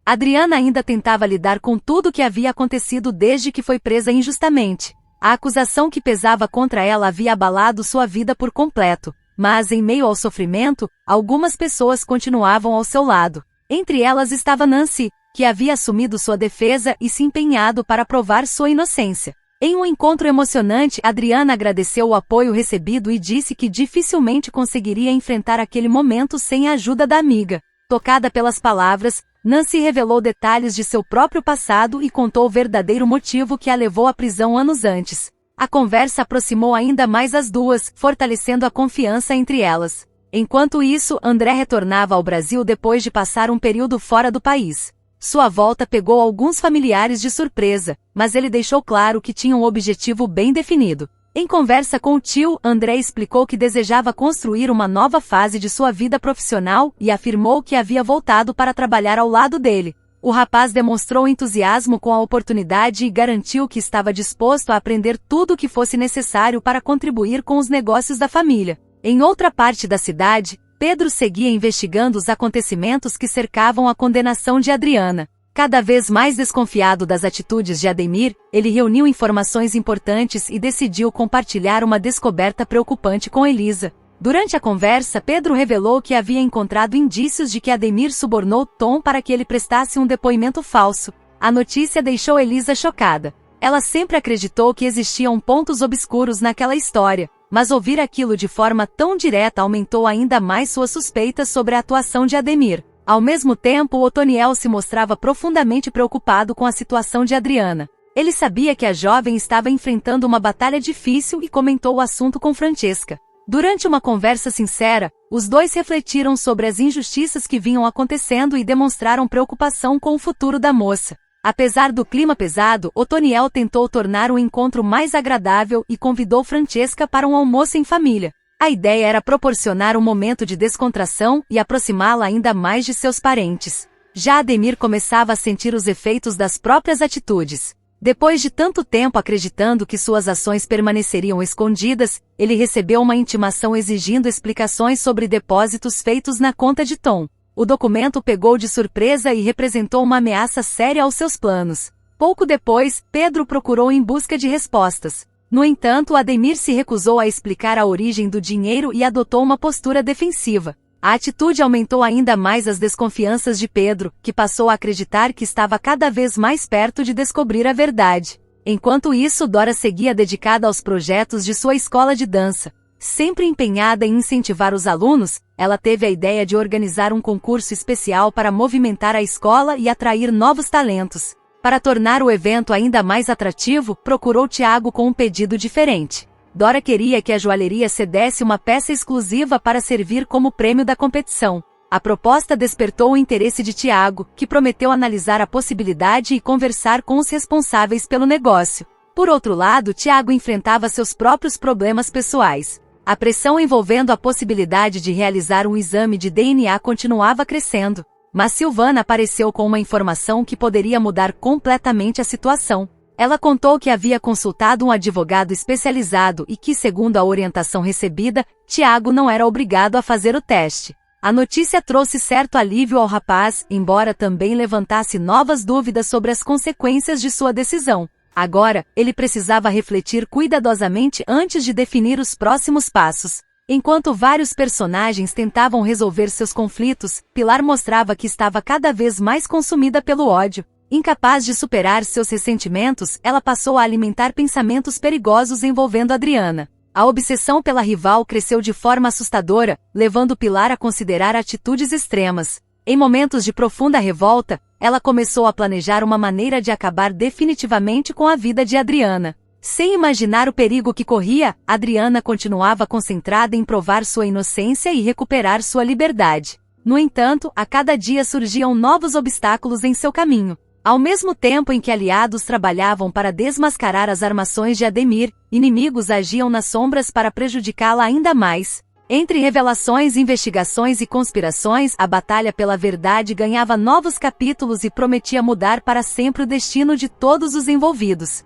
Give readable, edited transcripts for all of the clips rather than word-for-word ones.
Adriana ainda tentava lidar com tudo o que havia acontecido desde que foi presa injustamente. A acusação que pesava contra ela havia abalado sua vida por completo, mas em meio ao sofrimento, algumas pessoas continuavam ao seu lado. Entre elas estava Nancy, que havia assumido sua defesa e se empenhado para provar sua inocência. Em um encontro emocionante, Adriana agradeceu o apoio recebido e disse que dificilmente conseguiria enfrentar aquele momento sem a ajuda da amiga. Tocada pelas palavras, Nancy revelou detalhes de seu próprio passado e contou o verdadeiro motivo que a levou à prisão anos antes. A conversa aproximou ainda mais as duas, fortalecendo a confiança entre elas. Enquanto isso, André retornava ao Brasil depois de passar um período fora do país. Sua volta pegou alguns familiares de surpresa, mas ele deixou claro que tinha um objetivo bem definido. Em conversa com o tio, André explicou que desejava construir uma nova fase de sua vida profissional e afirmou que havia voltado para trabalhar ao lado dele. O rapaz demonstrou entusiasmo com a oportunidade e garantiu que estava disposto a aprender tudo o que fosse necessário para contribuir com os negócios da família. Em outra parte da cidade, Pedro seguia investigando os acontecimentos que cercavam a condenação de Adriana. Cada vez mais desconfiado das atitudes de Ademir, ele reuniu informações importantes e decidiu compartilhar uma descoberta preocupante com Elisa. Durante a conversa, Pedro revelou que havia encontrado indícios de que Ademir subornou Tom para que ele prestasse um depoimento falso. A notícia deixou Elisa chocada. Ela sempre acreditou que existiam pontos obscuros naquela história, mas ouvir aquilo de forma tão direta aumentou ainda mais suas suspeitas sobre a atuação de Ademir. Ao mesmo tempo, Otoniel se mostrava profundamente preocupado com a situação de Adriana. Ele sabia que a jovem estava enfrentando uma batalha difícil e comentou o assunto com Francesca. Durante uma conversa sincera, os dois refletiram sobre as injustiças que vinham acontecendo e demonstraram preocupação com o futuro da moça. Apesar do clima pesado, Otoniel tentou tornar o encontro mais agradável e convidou Francesca para um almoço em família. A ideia era proporcionar um momento de descontração e aproximá-la ainda mais de seus parentes. Já Ademir começava a sentir os efeitos das próprias atitudes. Depois de tanto tempo acreditando que suas ações permaneceriam escondidas, ele recebeu uma intimação exigindo explicações sobre depósitos feitos na conta de Tom. O documento pegou de surpresa e representou uma ameaça séria aos seus planos. Pouco depois, Pedro procurou em busca de respostas. No entanto, Ademir se recusou a explicar a origem do dinheiro e adotou uma postura defensiva. A atitude aumentou ainda mais as desconfianças de Pedro, que passou a acreditar que estava cada vez mais perto de descobrir a verdade. Enquanto isso, Dora seguia dedicada aos projetos de sua escola de dança. Sempre empenhada em incentivar os alunos, ela teve a ideia de organizar um concurso especial para movimentar a escola e atrair novos talentos. Para tornar o evento ainda mais atrativo, procurou Tiago com um pedido diferente. Dora queria que a joalheria cedesse uma peça exclusiva para servir como prêmio da competição. A proposta despertou o interesse de Tiago, que prometeu analisar a possibilidade e conversar com os responsáveis pelo negócio. Por outro lado, Tiago enfrentava seus próprios problemas pessoais. A pressão envolvendo a possibilidade de realizar um exame de DNA continuava crescendo. Mas Silvana apareceu com uma informação que poderia mudar completamente a situação. Ela contou que havia consultado um advogado especializado e que, segundo a orientação recebida, Tiago não era obrigado a fazer o teste. A notícia trouxe certo alívio ao rapaz, embora também levantasse novas dúvidas sobre as consequências de sua decisão. Agora, ele precisava refletir cuidadosamente antes de definir os próximos passos. Enquanto vários personagens tentavam resolver seus conflitos, Pilar mostrava que estava cada vez mais consumida pelo ódio. Incapaz de superar seus ressentimentos, ela passou a alimentar pensamentos perigosos envolvendo Adriana. A obsessão pela rival cresceu de forma assustadora, levando Pilar a considerar atitudes extremas. Em momentos de profunda revolta, ela começou a planejar uma maneira de acabar definitivamente com a vida de Adriana. Sem imaginar o perigo que corria, Adriana continuava concentrada em provar sua inocência e recuperar sua liberdade. No entanto, a cada dia surgiam novos obstáculos em seu caminho. Ao mesmo tempo em que aliados trabalhavam para desmascarar as armações de Ademir, inimigos agiam nas sombras para prejudicá-la ainda mais. Entre revelações, investigações e conspirações, a batalha pela verdade ganhava novos capítulos e prometia mudar para sempre o destino de todos os envolvidos.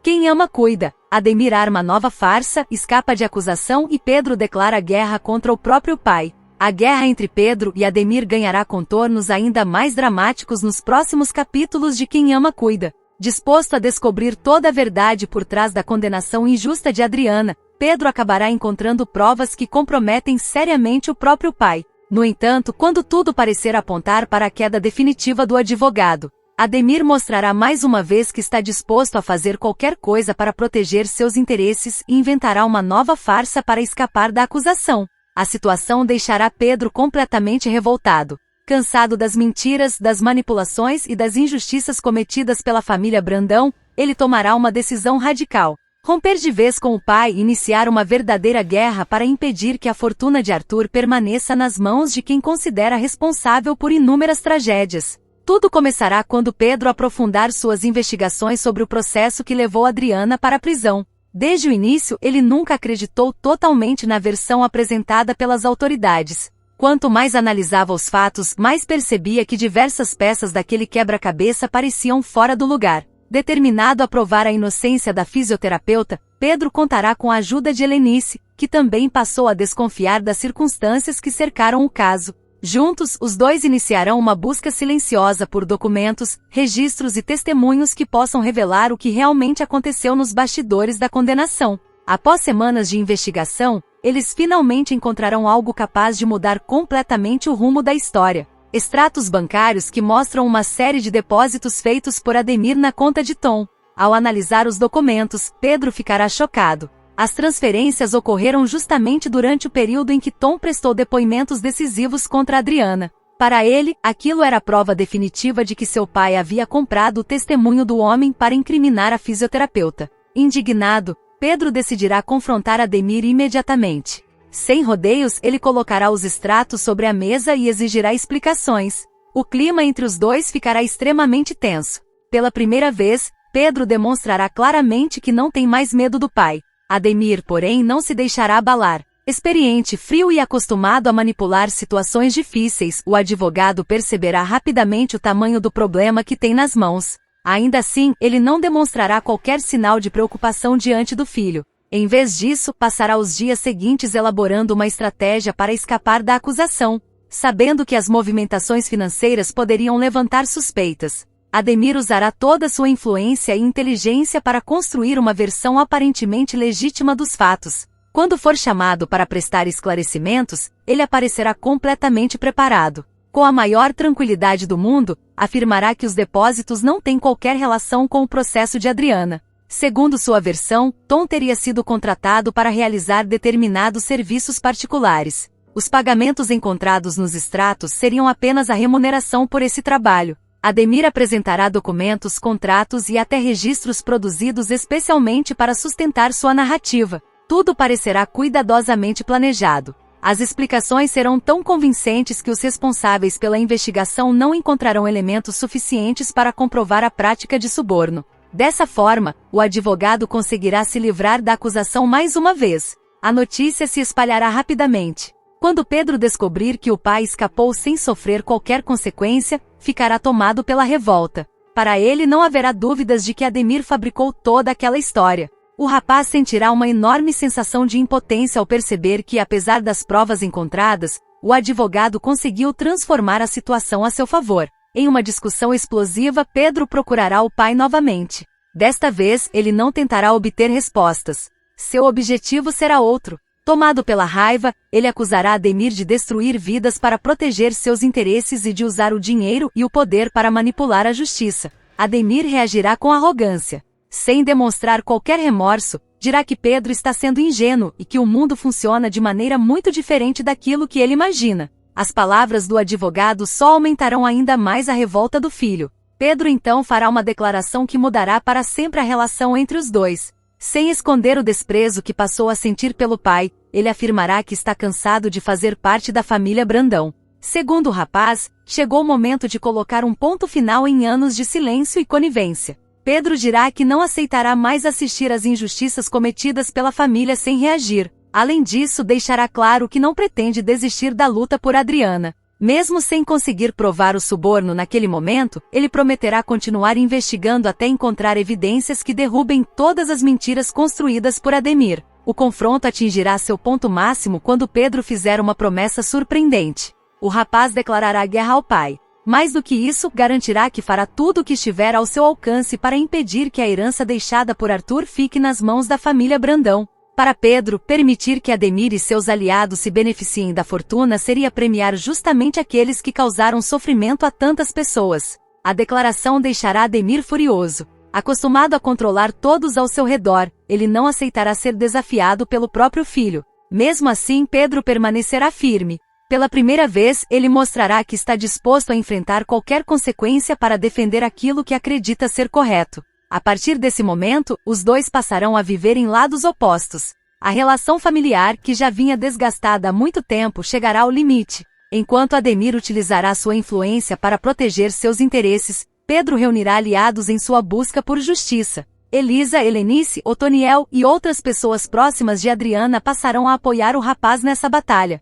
Quem ama cuida. Ademir arma nova farsa, escapa de acusação e Pedro declara guerra contra o próprio pai. A guerra entre Pedro e Ademir ganhará contornos ainda mais dramáticos nos próximos capítulos de Quem Ama Cuida. Disposto a descobrir toda a verdade por trás da condenação injusta de Adriana, Pedro acabará encontrando provas que comprometem seriamente o próprio pai. No entanto, quando tudo parecer apontar para a queda definitiva do advogado, Ademir mostrará mais uma vez que está disposto a fazer qualquer coisa para proteger seus interesses e inventará uma nova farsa para escapar da acusação. A situação deixará Pedro completamente revoltado. Cansado das mentiras, das manipulações e das injustiças cometidas pela família Brandão, ele tomará uma decisão radical. Romper de vez com o pai e iniciar uma verdadeira guerra para impedir que a fortuna de Arthur permaneça nas mãos de quem considera responsável por inúmeras tragédias. Tudo começará quando Pedro aprofundar suas investigações sobre o processo que levou Adriana para a prisão. Desde o início, ele nunca acreditou totalmente na versão apresentada pelas autoridades. Quanto mais analisava os fatos, mais percebia que diversas peças daquele quebra-cabeça pareciam fora do lugar. Determinado a provar a inocência da fisioterapeuta, Pedro contará com a ajuda de Helenice, que também passou a desconfiar das circunstâncias que cercaram o caso. Juntos, os dois iniciarão uma busca silenciosa por documentos, registros e testemunhos que possam revelar o que realmente aconteceu nos bastidores da condenação. Após semanas de investigação, eles finalmente encontrarão algo capaz de mudar completamente o rumo da história. Extratos bancários que mostram uma série de depósitos feitos por Ademir na conta de Tom. Ao analisar os documentos, Pedro ficará chocado. As transferências ocorreram justamente durante o período em que Tom prestou depoimentos decisivos contra Adriana. Para ele, aquilo era a prova definitiva de que seu pai havia comprado o testemunho do homem para incriminar a fisioterapeuta. Indignado, Pedro decidirá confrontar Ademir imediatamente. Sem rodeios, ele colocará os extratos sobre a mesa e exigirá explicações. O clima entre os dois ficará extremamente tenso. Pela primeira vez, Pedro demonstrará claramente que não tem mais medo do pai. Ademir, porém, não se deixará abalar. Experiente, frio e acostumado a manipular situações difíceis, o advogado perceberá rapidamente o tamanho do problema que tem nas mãos. Ainda assim, ele não demonstrará qualquer sinal de preocupação diante do filho. Em vez disso, passará os dias seguintes elaborando uma estratégia para escapar da acusação, sabendo que as movimentações financeiras poderiam levantar suspeitas. Ademir usará toda sua influência e inteligência para construir uma versão aparentemente legítima dos fatos. Quando for chamado para prestar esclarecimentos, ele aparecerá completamente preparado. Com a maior tranquilidade do mundo, afirmará que os depósitos não têm qualquer relação com o processo de Adriana. Segundo sua versão, Tom teria sido contratado para realizar determinados serviços particulares. Os pagamentos encontrados nos extratos seriam apenas a remuneração por esse trabalho. Ademir apresentará documentos, contratos e até registros produzidos especialmente para sustentar sua narrativa. Tudo parecerá cuidadosamente planejado. As explicações serão tão convincentes que os responsáveis pela investigação não encontrarão elementos suficientes para comprovar a prática de suborno. Dessa forma, o advogado conseguirá se livrar da acusação mais uma vez. A notícia se espalhará rapidamente. Quando Pedro descobrir que o pai escapou sem sofrer qualquer consequência, ficará tomado pela revolta. Para ele não haverá dúvidas de que Ademir fabricou toda aquela história. O rapaz sentirá uma enorme sensação de impotência ao perceber que, apesar das provas encontradas, o advogado conseguiu transformar a situação a seu favor. Em uma discussão explosiva, Pedro procurará o pai novamente. Desta vez, ele não tentará obter respostas. Seu objetivo será outro. Tomado pela raiva, ele acusará Ademir de destruir vidas para proteger seus interesses e de usar o dinheiro e o poder para manipular a justiça. Ademir reagirá com arrogância. Sem demonstrar qualquer remorso, dirá que Pedro está sendo ingênuo e que o mundo funciona de maneira muito diferente daquilo que ele imagina. As palavras do advogado só aumentarão ainda mais a revolta do filho. Pedro então fará uma declaração que mudará para sempre a relação entre os dois. Sem esconder o desprezo que passou a sentir pelo pai, ele afirmará que está cansado de fazer parte da família Brandão. Segundo o rapaz, chegou o momento de colocar um ponto final em anos de silêncio e conivência. Pedro dirá que não aceitará mais assistir às injustiças cometidas pela família sem reagir. Além disso, deixará claro que não pretende desistir da luta por Adriana. Mesmo sem conseguir provar o suborno naquele momento, ele prometerá continuar investigando até encontrar evidências que derrubem todas as mentiras construídas por Ademir. O confronto atingirá seu ponto máximo quando Pedro fizer uma promessa surpreendente. O rapaz declarará guerra ao pai. Mais do que isso, garantirá que fará tudo o que estiver ao seu alcance para impedir que a herança deixada por Arthur fique nas mãos da família Brandão. Para Pedro, permitir que Ademir e seus aliados se beneficiem da fortuna seria premiar justamente aqueles que causaram sofrimento a tantas pessoas. A declaração deixará Ademir furioso. Acostumado a controlar todos ao seu redor, ele não aceitará ser desafiado pelo próprio filho. Mesmo assim, Pedro permanecerá firme. Pela primeira vez, ele mostrará que está disposto a enfrentar qualquer consequência para defender aquilo que acredita ser correto. A partir desse momento, os dois passarão a viver em lados opostos. A relação familiar, que já vinha desgastada há muito tempo, chegará ao limite. Enquanto Ademir utilizará sua influência para proteger seus interesses, Pedro reunirá aliados em sua busca por justiça. Elisa, Helenice, Otoniel e outras pessoas próximas de Adriana passarão a apoiar o rapaz nessa batalha.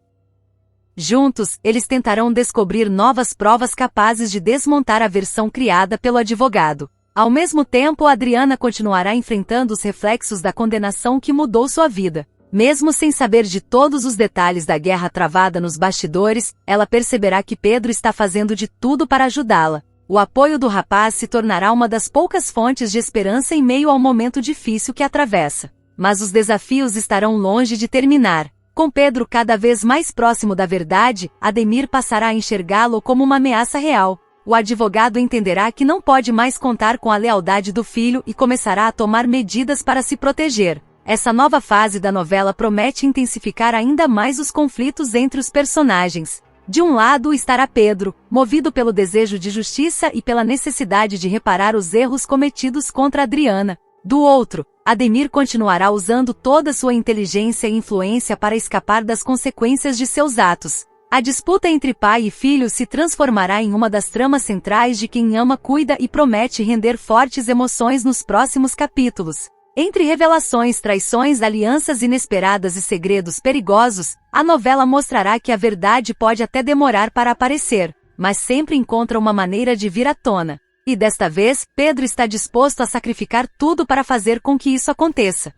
Juntos, eles tentarão descobrir novas provas capazes de desmontar a versão criada pelo advogado. Ao mesmo tempo, Adriana continuará enfrentando os reflexos da condenação que mudou sua vida. Mesmo sem saber de todos os detalhes da guerra travada nos bastidores, ela perceberá que Pedro está fazendo de tudo para ajudá-la. O apoio do rapaz se tornará uma das poucas fontes de esperança em meio ao momento difícil que atravessa. Mas os desafios estarão longe de terminar. Com Pedro cada vez mais próximo da verdade, Ademir passará a enxergá-lo como uma ameaça real. O advogado entenderá que não pode mais contar com a lealdade do filho e começará a tomar medidas para se proteger. Essa nova fase da novela promete intensificar ainda mais os conflitos entre os personagens. De um lado estará Pedro, movido pelo desejo de justiça e pela necessidade de reparar os erros cometidos contra Adriana. Do outro, Ademir continuará usando toda sua inteligência e influência para escapar das consequências de seus atos. A disputa entre pai e filho se transformará em uma das tramas centrais de Quem Ama Cuida e promete render fortes emoções nos próximos capítulos. Entre revelações, traições, alianças inesperadas e segredos perigosos, a novela mostrará que a verdade pode até demorar para aparecer, mas sempre encontra uma maneira de vir à tona. E desta vez, Pedro está disposto a sacrificar tudo para fazer com que isso aconteça.